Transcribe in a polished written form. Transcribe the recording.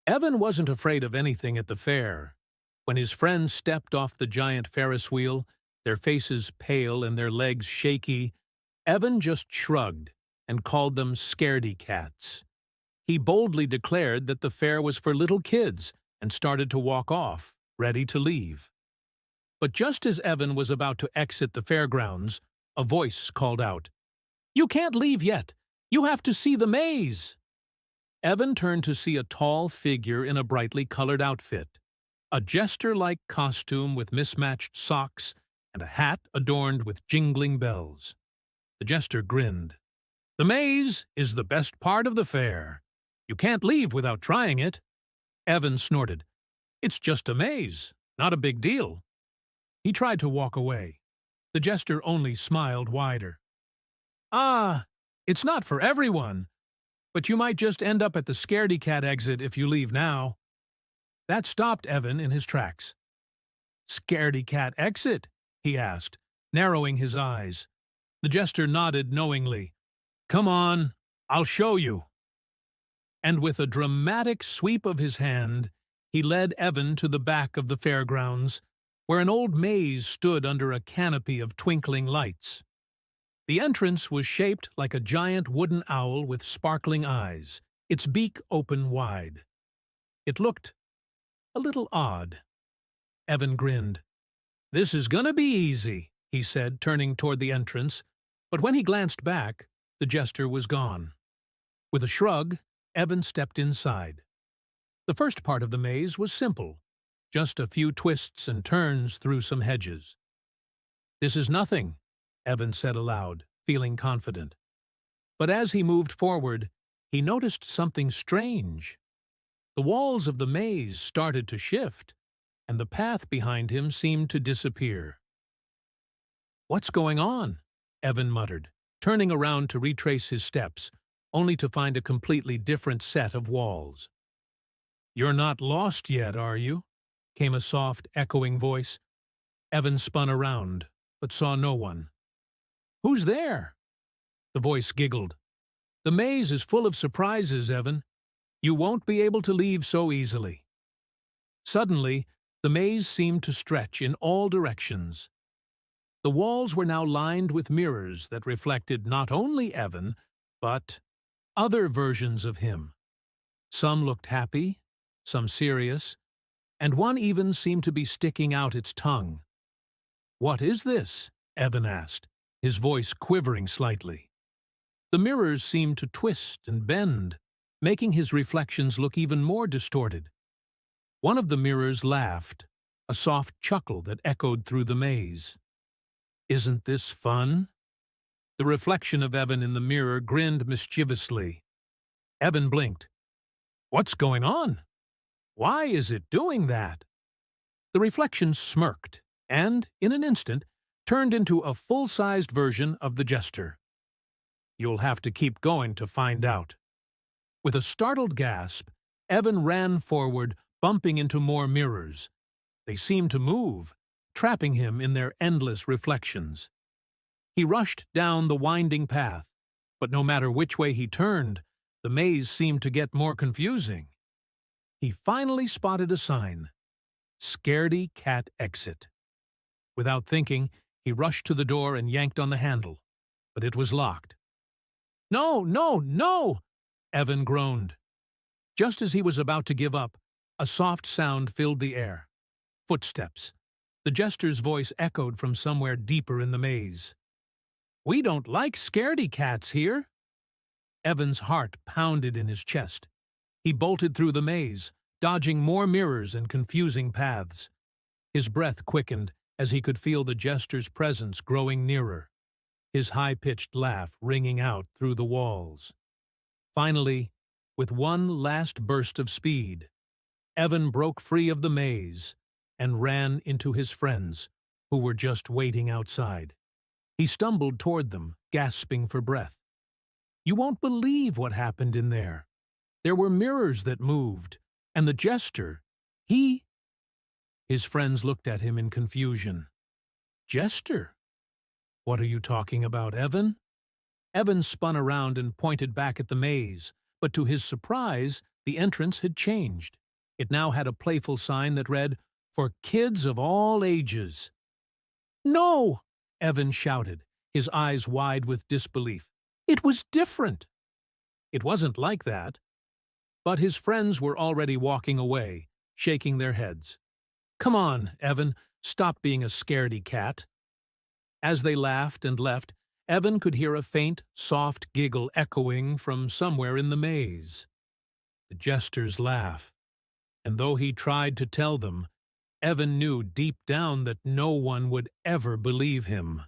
Evan wasn't afraid of anything at the fair. When his friends stepped off the giant Ferris wheel, their faces pale and their legs shaky, Evan just shrugged and called them scaredy-cats. He boldly declared that the fair was for little kids and started to walk off, ready to leave. But just as Evan was about to exit the fairgrounds, a voice called out, "You can't leave yet! You have to see the maze!" Evan turned to see a tall figure in a brightly colored outfit, a jester-like costume with mismatched socks and a hat adorned with jingling bells. The jester grinned. "The maze is the best part of the fair. You can't leave without trying it." Evan snorted. "It's just a maze, not a big deal." He tried to walk away. The jester only smiled wider. "Ah, it's not for everyone, but you might just end up at the Scaredy-Cat exit if you leave now." That stopped Evan in his tracks. "Scaredy-Cat exit?" he asked, narrowing his eyes. The jester nodded knowingly. "Come on, I'll show you." And with a dramatic sweep of his hand, he led Evan to the back of the fairgrounds, where an old maze stood under a canopy of twinkling lights. The entrance was shaped like a giant wooden owl with sparkling eyes, its beak open wide. It looked a little odd. Evan grinned. "This is gonna be easy," he said, turning toward the entrance, but when he glanced back, the jester was gone. With a shrug, Evan stepped inside. The first part of the maze was simple, just a few twists and turns through some hedges. "This is nothing," Evan said aloud, feeling confident. But as he moved forward, he noticed something strange. The walls of the maze started to shift, and the path behind him seemed to disappear. "What's going on?" Evan muttered, turning around to retrace his steps, only to find a completely different set of walls. "You're not lost yet, are you?" came a soft, echoing voice. Evan spun around, but saw no one. "Who's there?" The voice giggled. "The maze is full of surprises, Evan. You won't be able to leave so easily." Suddenly, the maze seemed to stretch in all directions. The walls were now lined with mirrors that reflected not only Evan, but other versions of him. Some looked happy, some serious, and one even seemed to be sticking out its tongue. "What is this?" Evan asked, his voice quivering slightly. The mirrors seemed to twist and bend, making his reflections look even more distorted. One of the mirrors laughed, a soft chuckle that echoed through the maze. "Isn't this fun?" The reflection of Evan in the mirror grinned mischievously. Evan blinked. "What's going on? Why is it doing that?" The reflection smirked, and, in an instant, turned into a full-sized version of the jester. "You'll have to keep going to find out." With a startled gasp, Evan ran forward, bumping into more mirrors. They seemed to move, trapping him in their endless reflections. He rushed down the winding path, but no matter which way he turned, the maze seemed to get more confusing. He finally spotted a sign, "Scaredy-Cat Exit." Without thinking, he rushed to the door and yanked on the handle, but it was locked. "No, no, no!" Evan groaned. Just as he was about to give up, a soft sound filled the air. Footsteps. The jester's voice echoed from somewhere deeper in the maze. "We don't like scaredy-cats here." Evan's heart pounded in his chest. He bolted through the maze, dodging more mirrors and confusing paths. His breath quickened as he could feel the jester's presence growing nearer, his high-pitched laugh ringing out through the walls. Finally, with one last burst of speed, Evan broke free of the maze and ran into his friends, who were just waiting outside. He stumbled toward them, gasping for breath. "You won't believe what happened in there. There were mirrors that moved, and the jester, he—" His friends looked at him in confusion. "Jester? What are you talking about, Evan?" Evan spun around and pointed back at the maze, but to his surprise, The entrance had changed. It now had a playful sign that read, "For kids of all ages." "No!" Evan shouted, his eyes wide with disbelief. "It was different." It wasn't like that. But his friends were already walking away, shaking their heads. "Come on, Evan, stop being a scaredy-cat." As they laughed and left, Evan could hear a faint, soft giggle echoing from somewhere in the maze. The Jester's laugh. And though he tried to tell them, Evan knew deep down that no one would ever believe him.